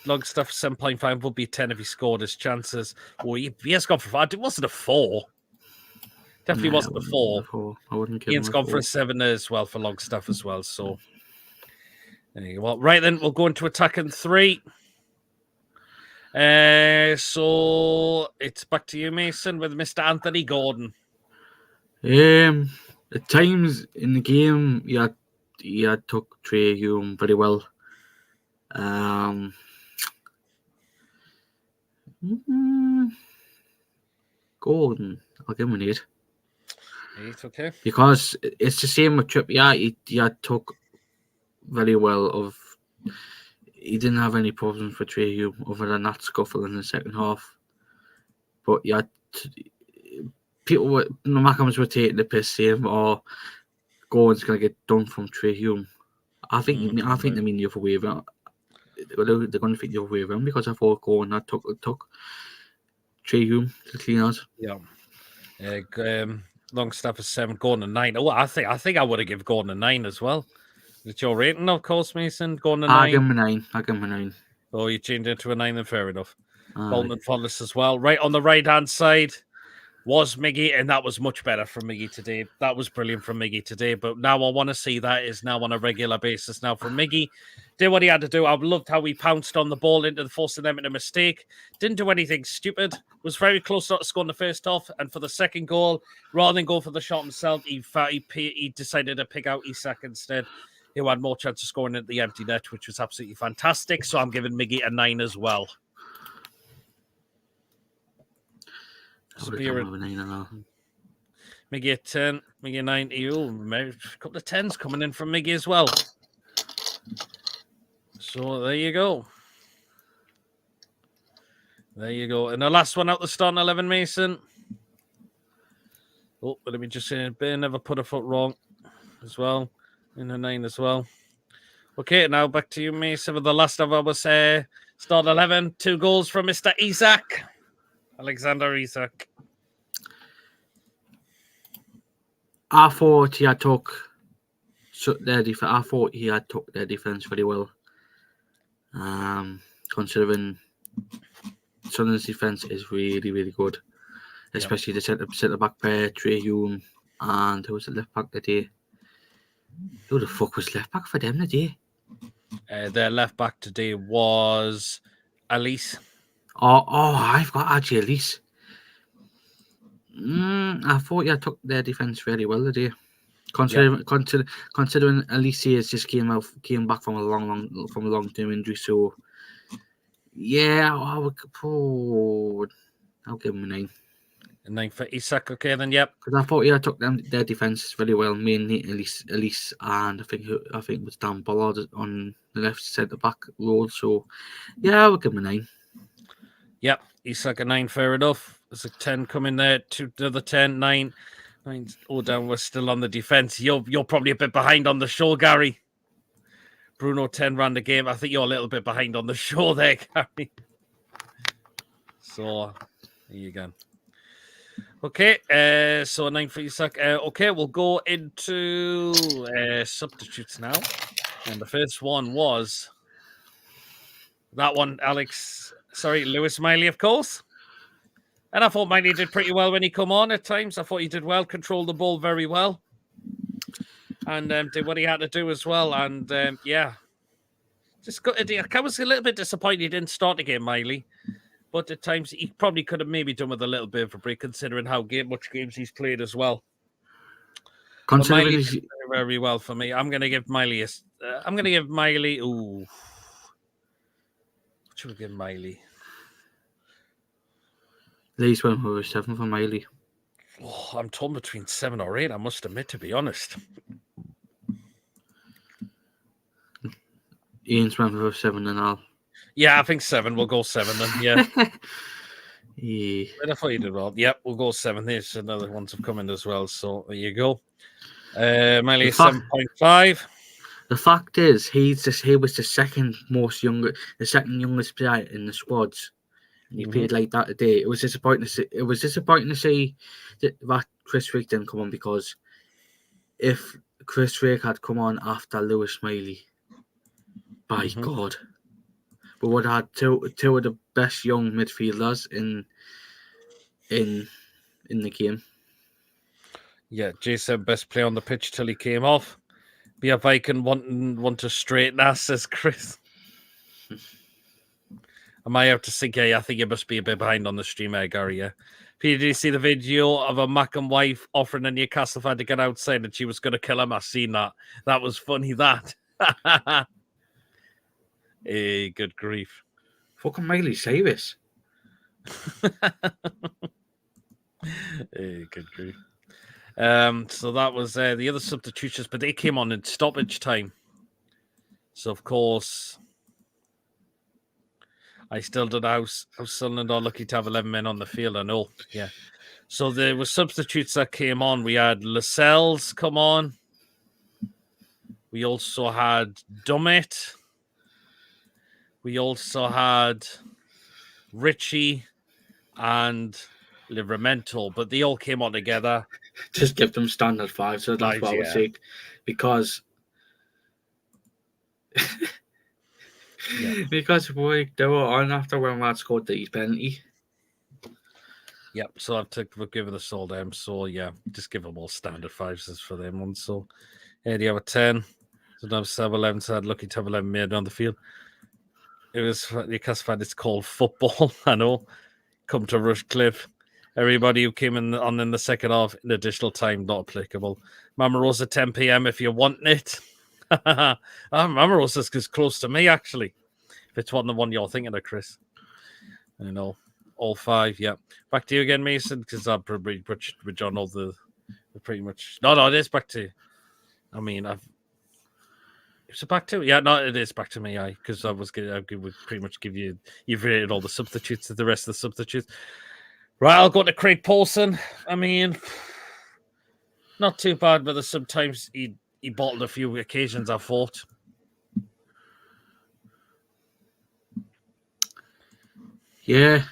Longstaff 7.5 would be 10 if he scored his chances. Oh, he has gone for 5. It wasn't a 4. Definitely wasn't a 4. I wouldn't give Ian's him gone for a 7 as well for Longstaff as well. So there you go. Right then, we'll go into attacking 3. So it's back to you, Mason, with Mr. Anthony Gordon. At times in the game, you took Trey Hume very well. Gordon, I'll give him an 8. 8, okay. Because it's the same with Trippier. He took very well of. He didn't have any problems with Trey Hume other than that scuffle in the second half. But people were, MACKEMS were taking the piss, saying, "Oh, Gordon's gonna get done from Trey Hume." I think they mean the other way around. They're going to think the other way around because I thought Gordon took Trey Hume to clean out. Yeah. Longstaff is 7, Gordon a 9. Oh, I think I would have given Gordon a 9 as well. It's your rating, of course, Mason. Gordon a 9. I'll give him a 9. Oh, you changed it to a 9, then fair enough. Bolton and Faultless as well. Right on the right-hand side was Miggy, and that was much better from Miggy today. That was brilliant from Miggy today. But now I want to see that is now on a regular basis now from Miggy. Did what he had to do. I loved how he pounced on the ball into the forcing them into a mistake. Didn't do anything stupid. Was very close not to score in the first half. And for the second goal, rather than go for the shot himself, he decided to pick out Isak instead. He had more chance of scoring at the empty net, which was absolutely fantastic. So I'm giving Miggy a 9 as well. Spirit. Miggy a 10, Miggy a 9. A couple of 10s coming in from Miggy as well. So there you go. There you go. And the last one out the starting 11, Mason. Oh, let me just say, Ben never put a foot wrong as well. In a 9 as well. Okay, now back to you, Mason, with the last of our start 11. 2 goals from Mr. Isak. Alexander Isak. I thought he had took their defense very well. Considering Sunderland's defense is really, really good, especially the centre back pair, Trey Hume, and who was the left back today? Who the fuck was left back for them today? Their left back today was Elise. Oh, I've got actually Elise. I thought you took their defense very well today. Considering Elise has just came back from a long term injury, so yeah, I'll give him a 9. A 9 for Isak, okay then, yep. Because I thought took their defense very well, mainly Elise, and I think it was Dan Bollard on the left centre back role. So yeah, I'll give him a 9. Yep, Isak a 9, fair enough. There's a 10 coming there, another 10, 9. 9's all down. We're still on the defense. You're probably a bit behind on the show, Gary. Bruno 10 ran the game. I think you're a little bit behind on the show there, Gary. So there you go. Okay, so 9 for Isak. Okay, we'll go into substitutes now. And the first one was that one, Lewis Miley, of course. And I thought Miley did pretty well when he come on at times. I thought he did well, controlled the ball very well. And did what he had to do as well. And I was a little bit disappointed he didn't start the game, Miley. But at times he probably could have maybe done with a little bit of a break, considering how much games he's played as well. Miley did very well for me. I'm going to give Miley Ooh, what should we give Miley? These went for a 7 for Miley. Oh, I'm torn between 7 or 8. I must admit, to be honest. Ian's went for a 7.5. Yeah, I think 7. We'll go 7 then. Yeah. Yeah. But I thought you did well. Yep, we'll go 7. There's another ones have come in as well. So there you go. Miley is 7.5. The fact is, he was the second youngest player in the squads, and he played like that today. It was disappointing to see. It was disappointing to see that Chris Rick didn't come on, because if Chris Rick had come on after Lewis Smiley, by God, we would have had two of the best young midfielders in the game. Yeah, Jay said best player on the pitch till he came off. Be a Viking want to straighten us, says Chris. I might have to think, I think you must be a bit behind on the stream there, Gary, yeah. Peter, did you see the video of a Mackem wife offering a Newcastle fan to get outside and she was going to kill him? I've seen that. That was funny, that. Hey, good grief. Fucking Miley Cyrus. Hey, good grief. So that was the other substitutions, but they came on in stoppage time. So, of course, I still don't know how Sunderland are lucky to have 11 men on the field. I know, yeah. So there were substitutes that came on. We had Lascelles come on. We also had Dummett. We also had Richie and Livramento, but they all came on together. Just give them standard 5, so that's what I would say. Because because they were on after when we had scored the penalty. Yep, so I've given us all them. So yeah, just give them all standard 5s for them ones. So yeah, they have a 10. So now 7-11, so I'd lucky to have 11 made on the field. It was Newcastle fan. It's called football. I know. Come to Rushcliffe. Everybody who came in the second half in additional time, not applicable. Mama Rosa 10 p.m. if you're wanting it. Mama Rosa's close to me, actually. If it's the one you're thinking of, Chris. I know. All 5, yeah. Back to you again, Mason, because I'm probably with John all the pretty much. No, it is back to you. I mean, is it back to? Yeah, no, it is back to me, because I would pretty much give you. You've rated all the substitutes, the rest of the substitutes. Right, I'll go to Craig Paulson. I mean, not too bad, but sometimes he bottled a few occasions, I thought. Yeah,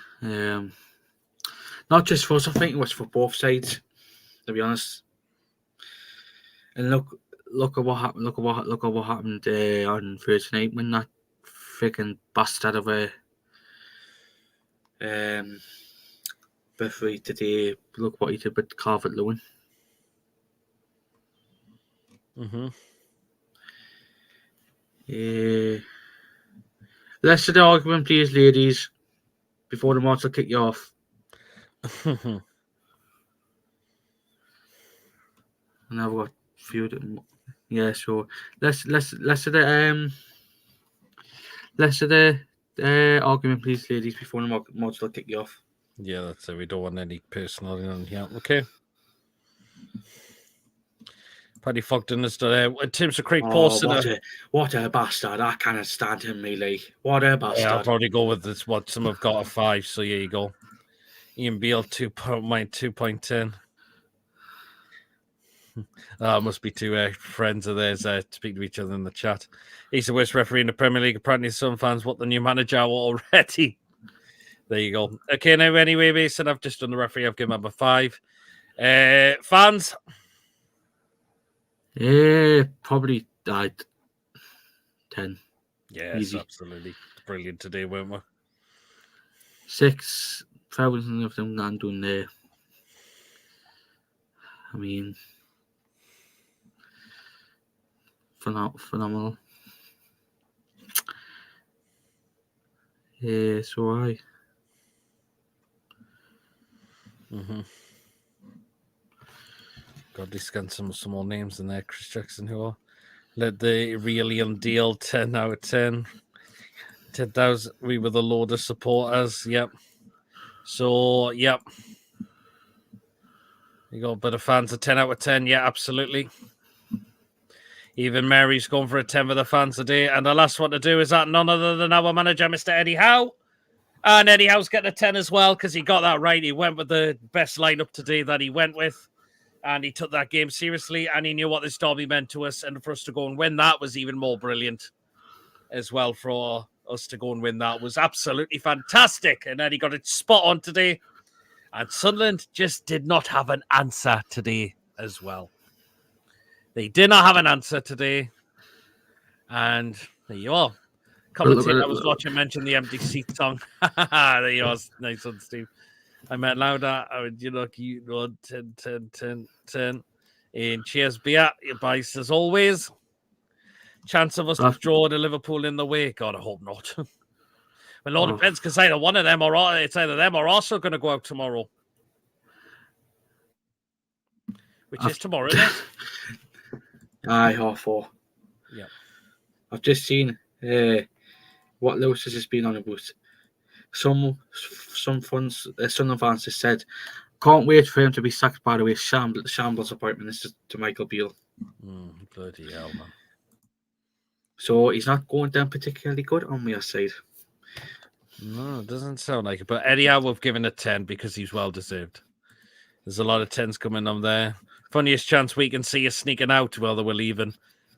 not just for us. I think it was for both sides, to be honest. And look at what happened. Look at what happened on Thursday night when that freaking bastard of a referee today. Look what he did with Calvert-Lewin. Let's do the argument, please, ladies, before the monster kick you off. And I've got a few. Yeah, so let's do the argument, please, ladies, before the monster kick you off. Yeah, that's it. We don't want any personal on here. Okay. Paddy Fogden is in terms of Craig Paulson. What a bastard. I cannot stand him, really. What a bastard. Yeah, I'll probably go with this. What some have got a 5, so here you go. Ian Beale 2.10. Must be two friends of theirs speak to each other in the chat. He's the worst referee in the Premier League. Apparently, some fans want the new manager already. There you go. Okay, now anyway, Mason, I've just done the referee. I've given him a 5. Fans. Yeah, probably 10. Yes, absolutely. Brilliant today, weren't we? 6,000 of them gone doing there. I mean, phenomenal. Yeah, so I. God, they scanned some more names in there. Chris Jackson, who are let the really deal 10 out of 10. 10,000. We were the load of supporters. Yep. So, yep. You got a bit of fans of 10 out of 10. Yeah, absolutely. Even Mary's going for a 10 for the fans today. And the last one to do is that none other than our manager, Mr. Eddie Howe. And Eddie Howe's getting a 10 as well because he got that right. He went with the best lineup today that he went with. And he took that game seriously, and he knew what this derby meant to us. And for us to go and win that was even more brilliant as well. For us to go and win that was absolutely fantastic. And then he got it spot on today. And Sunderland just did not have an answer today as well. They did not have an answer today. And there you are. Commentator I was watching mentioned the empty seat song. There you are. Nice one, Steve. I meant louder. I would, you know, 10. And cheers, beer. Your bice as always. Chance of us to draw to Liverpool in the way. God, I hope not. Well, it all depends because either one of them or it's either them or Arsenal going to go out tomorrow. Which is tomorrow, isn't it? Aye, 4:30. Yeah. I've just seen what Lewis has just been on about. Some fans, Sunderland fans just said, can't wait for him to be sacked, by the way. Shambles appointment is to Michael Beale. Bloody hell, man. So he's not going down particularly good on my side. No, it doesn't sound like it. But anyhow, we've given it 10 because he's well deserved. There's a lot of 10s coming on there. Funniest chance we can see is sneaking out. Well, they were leaving.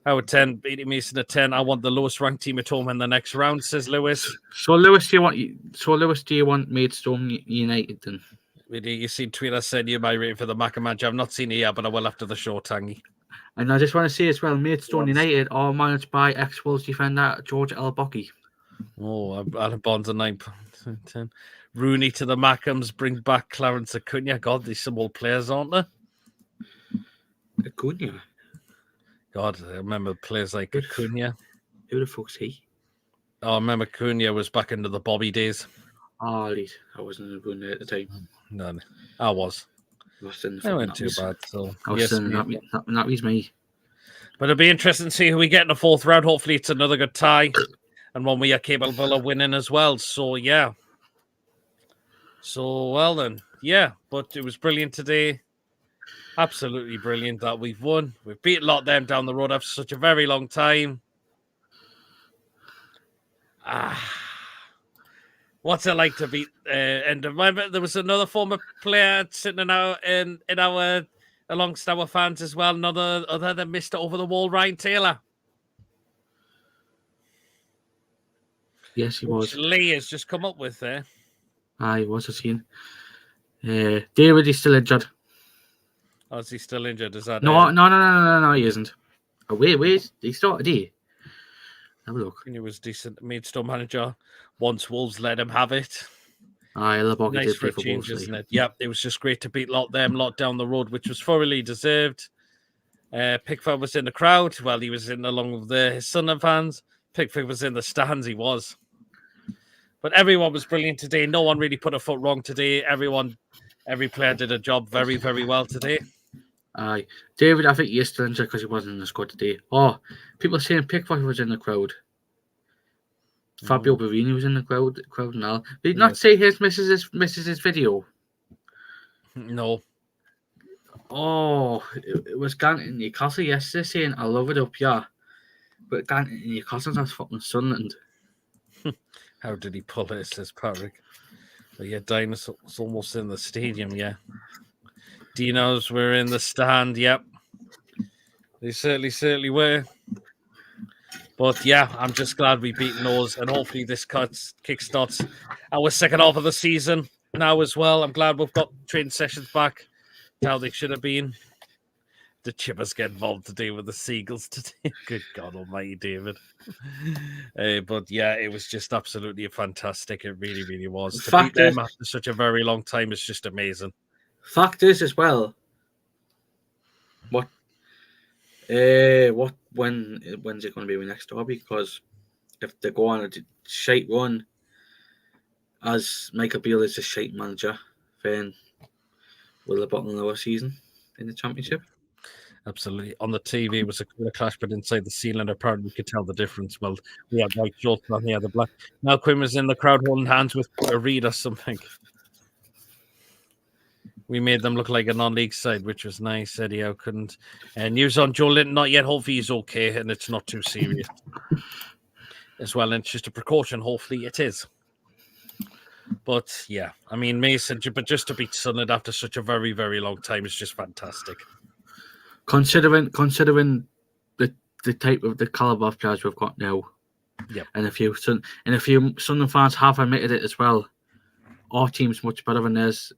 Our 10, beating Mason at 10. I want the lowest ranked team at home in the next round, says Lewis. So Lewis, do you want Maidstone United then? You seen Twitter said you might rate for the MACKEMS. I've not seen it yet, but I will after the show, Tangy. And I just want to say as well, Maidstone United are managed by ex-Wolves defender George Elbocki. Oh, Alan Bonds a 9.10. Rooney to the MACKEMS, bring back Clarence Acuna. God, these some old players, aren't they? Acuna? God, I remember players like Acuna. Who the fuck's he? Oh, I remember Acuna was back into the Bobby days. Oh, I wasn't doing it at the time. No, I was. I went too bad. So that was me. But it'll be interesting to see who we get in the fourth round. Hopefully, it's another good tie and one we are capable of winning as well. So yeah. So well then, yeah. But it was brilliant today. Absolutely brilliant that we've won. We've beat a lot of them down the road after such a very long time. What's it like to beat? And remember, there was another former player sitting in our amongst our fans as well. Another other than Mr. Over the Wall, Ryan Taylor. Yes, he was. Lee has just come up with there. He was. I've seen. David is still injured. Oh, is he still injured? Is that No, he isn't. Oh, wait. He started here. Have a look. He was decent. Maidstone manager. Once Wolves let him have it. Nice for a change, isn't it? Yep, it was just great to beat lot down the road, which was thoroughly deserved. Pickford was in the crowd. Well, he was in along with his Sunderland fans. Pickford was in the stands. He was. But everyone was brilliant today. No one really put a foot wrong today. Every player did a job very, very well today. Aye. David, I think he is still injured because he wasn't in the squad today. Oh, people saying Pickford was in the crowd. Fabio Barini was in the crowd and all. Did not say his misses his video? No. Oh, it was Gant in Newcastle yesterday saying, I love it up here. But Gant in Newcastle's not fucking Sunderland. How did he pull it, says Patrick. But yeah, Dinosaur's almost in the stadium, yeah. Dinos were in the stand, yep. They certainly were. But yeah, I'm just glad we beat those, and hopefully this kickstarts our second half of the season now as well. I'm glad we've got training sessions back to how they should have been. The Chippers get involved today with the Seagulls today. Good God Almighty, David. But yeah, it was just absolutely fantastic. It really, really was. To beat them after such a very long time is just amazing. Fact is as well, when's it going to be the next derby? Because if they go on a shite run, as Michael Beale is a shite manager, then will the bottom of our season in the Championship? Absolutely. On the TV, it was a clear clash, but inside the ceiling, apparently you could tell the difference. Well, we had white shorts on, the black. Now Quinn was in the crowd holding hands with a Reed or something. We made them look like a non-league side, which was nice. Eddie Howe couldn't. News on Joe Linton, not yet. Hopefully he's okay and it's not too serious as well. And it's just a precaution. Hopefully it is. But yeah, I mean, Mason, but just to beat Sunderland after such a very, very long time is just fantastic. Considering the type of the caliber of players we've got now, Yep. and a few Sunderland fans have admitted it as well. Our team's much better than theirs.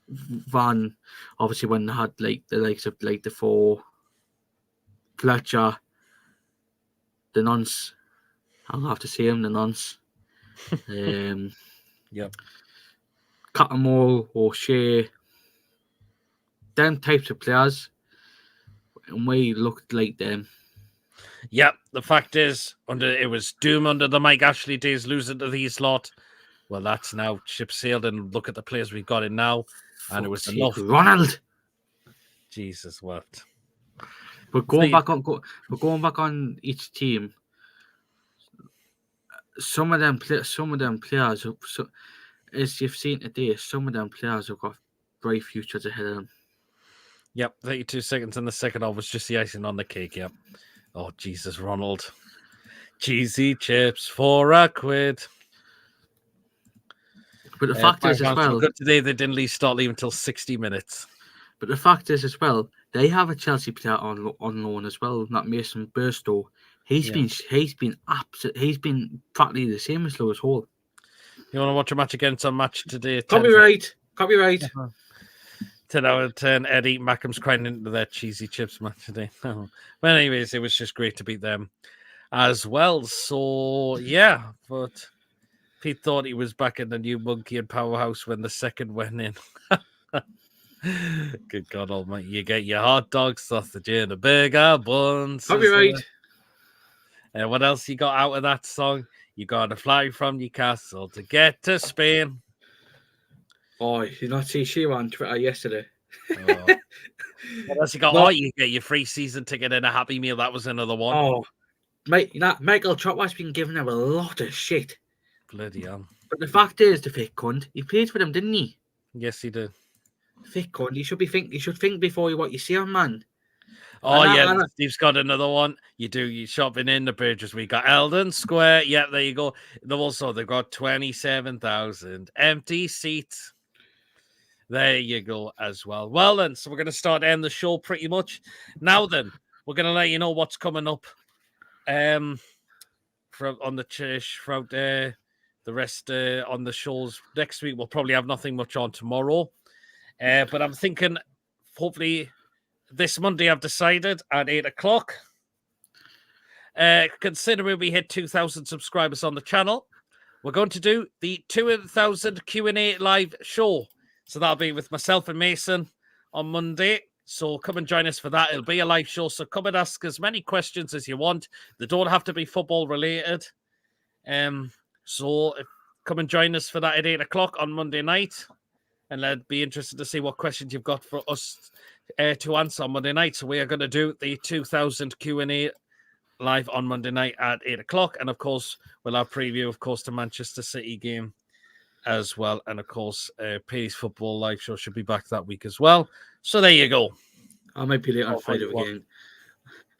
Van, obviously, when they had like the likes of like the four, Fletcher, the nonce. I'll have to see him, the nonce. Yep. Cattermole, O'Shea, them types of players, and we looked like them. Yep. The fact is, it was doom under the Mike Ashley days, losing to these lot. Well, that's now ship sailed, and look at the players we've got in now, and it was enough. Ronald. Jesus, what? We're going back on each team. Some of them players, so, as you've seen today, some of them players have got bright futures ahead of them. Yep, 32 seconds in the second half was just the icing on the cake. Yep. Oh, Jesus, Ronald. Cheesy chips for £1. But the fact is as well, good today they didn't start leaving until 60 minutes. But the fact is as well, they have a Chelsea player on loan as well, not Mason Burstow. He's been practically the same as Lewis Hall. You want to watch a match again? It's a match today. Copyright. 10 out of 10. Eddie MACKEMS crying into their cheesy chips match today. But anyways, it was just great to beat them as well. So yeah, but Pete thought he was back in the new Monkey and Powerhouse when the second went in. Good God Almighty! You get your hot dog, sausage, and a burger buns. Copyright. And what else you got out of that song? You got to fly from Newcastle to get to Spain. Oh, you not see she on Twitter yesterday? Oh. What else you got? Oh, you get your free season ticket and a Happy Meal. That was another one. Oh, mate, Michael Trotwood's been giving him a lot of shit. Bloody hell. But the fact is, the fake cunt, he played for them, didn't he? Yes, he did. Fake cunt. You should think before what you see on, man. Oh, yeah, Steve's got another one. You shopping in the bridges. We got Eldon Square. Yeah, there you go. They've got 27,000 empty seats. There you go as well. Well, then, so we're going to start end the show pretty much. Now, then, we're going to let you know what's coming up on the church throughout the rest on the shows next week. We'll probably have nothing much on tomorrow. But I'm thinking, hopefully, this Monday I've decided at 8 o'clock. Considering we hit 2,000 subscribers on the channel, we're going to do the 2,000 Q&A live show. So that'll be with myself and Mason on Monday. So come and join us for that. It'll be a live show. So come and ask as many questions as you want. They don't have to be football related. So come and join us for that at 8 o'clock on Monday night. And I'd be interested to see what questions you've got for us to answer on Monday night. So we are going to do the 2,000 Q&A live on Monday night at 8 o'clock. And, of course, we'll have preview, of course, the Manchester City game as well. And, of course, Pay's Football live show should be back that week as well. So there you go. I might be late on Friday again.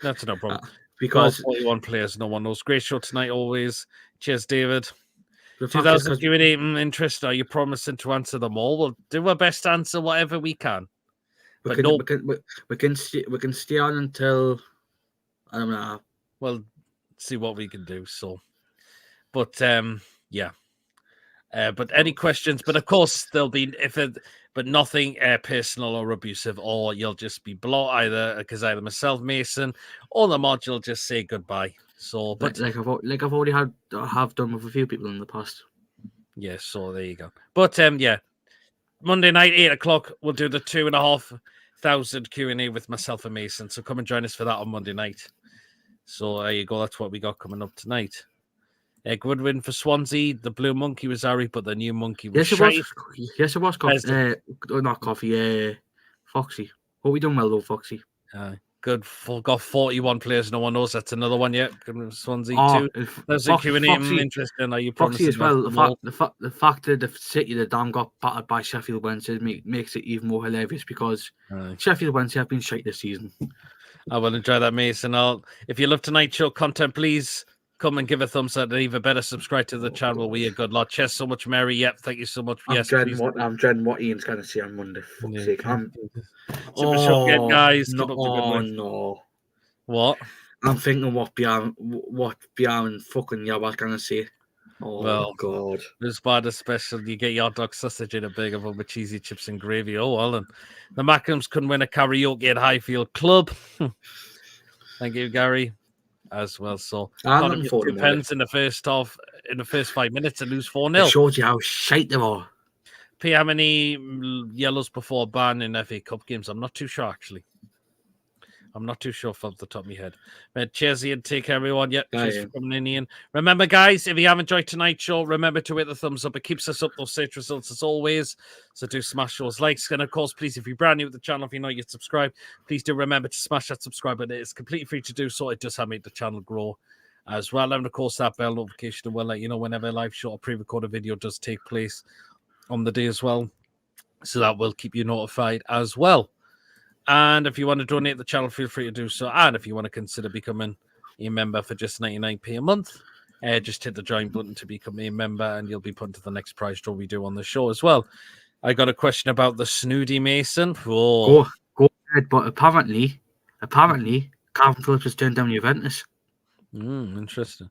That's no problem. Because 41 players, no one knows. Great show tonight, always. Cheers, David. 2,000 Q&A interest. Are you promising to answer them all? We'll do our best to answer whatever we can. We can stay on until I don't know. We'll see what we can do. So, but yeah. But any questions? But of course, there'll be but nothing personal or abusive, or you'll just be blocked because either myself, Mason, or the mod will just say goodbye. So, but like I've already have done with a few people in the past. Yeah, so there you go. But yeah, Monday night 8 o'clock we'll do the 2,500 Q&A with myself and Mason. So come and join us for that on Monday night. So there you go. That's what we got coming up tonight. Good win for Swansea. The blue monkey was Harry, but the new monkey was Shay. Yes, it was coffee. Not coffee. Foxy. What are we doing well though, Foxy? Good. Got 41 players. No one knows. That's another one yet. Swansea too. There's a Q&A. Interesting. Are you Foxy as well? The fact that the City, the damn got battered by Sheffield Wednesday makes it even more hilarious because Sheffield Wednesday have been shite this season. I will enjoy that, Mason. If you love tonight's show content, please come and give a thumbs up, and even better, subscribe to the channel. We a good lot. Cheers so much, Mary. Yep, thank you so much. I'm dreading what Ian's going to say on Monday. Fuck's sake. Super show again, guys. No, Keep up the good work. no. What? I'm thinking what Bjorn fucking Yaba's going to say. Oh, well, God. This bad as special. You get your dog sausage in a burger with cheesy chips and gravy. Oh, well, and the MACKEMS couldn't win a karaoke at Highfield Club. Thank you, Gary, as well. So, I'm looking forward to pens in the first 5 minutes and lose 4-0. It shows you how shite they are. P, how many yellows before ban in FA Cup games? I'm not too sure, actually. I'm not too sure off the top of my head. But cheers, Ian. Take care, everyone. Yep, cheers for coming in, Ian. Remember, guys, if you have enjoyed tonight's show, remember to hit the thumbs up. It keeps us up those search results as always. So do smash those likes. And of course, please, if you're brand new to the channel, if you're not yet subscribed, please do remember to smash that subscribe button. It's completely free to do so. It does help make the channel grow as well. And of course, that bell notification will let you know whenever a live show or pre-recorded video does take place on the day as well. So that will keep you notified as well. And if you want to donate to the channel, feel free to do so. And if you want to consider becoming a member for just 99p a month, just hit the join button to become a member and you'll be put into the next prize draw we do on the show as well. I got a question about the Snooty Mason. Go ahead, but apparently, Calvin Phillips has turned down Juventus. Interesting.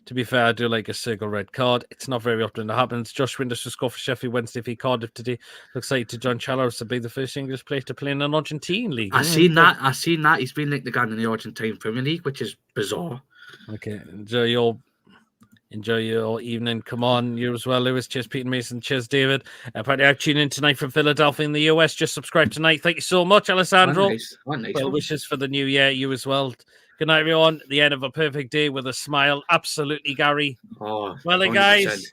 To be fair, I do like a single red card. It's not very often that happens. Josh Winders will score for Sheffield Wednesday v Cardiff today. Looks like to John Chalos to be the first English player to play in an Argentine league. I seen that. He's been linked again in the Argentine Premier League, which is bizarre. Okay, enjoy your evening. Come on, you as well, Lewis. Cheers, Peter Mason. Cheers, David. Apparently, I've tuned in tonight from Philadelphia in the US. Just subscribe tonight. Thank you so much, Alessandro. Nice. Well wishes for the new year. You as well. Good night, everyone. The end of a perfect day with a smile. Absolutely, Gary. Oh, well, then, guys.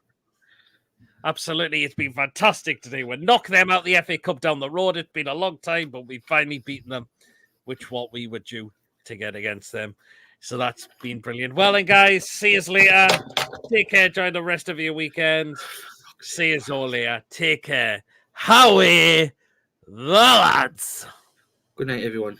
Absolutely. It's been fantastic today. We knocked them out the FA Cup down the road. It's been a long time, but we've finally beaten them, which what we were due to get against them. So that's been brilliant. Well, then, guys, see you later. Take care. Enjoy the rest of your weekend. See you all later. Take care. Howie the lads. Good night, everyone.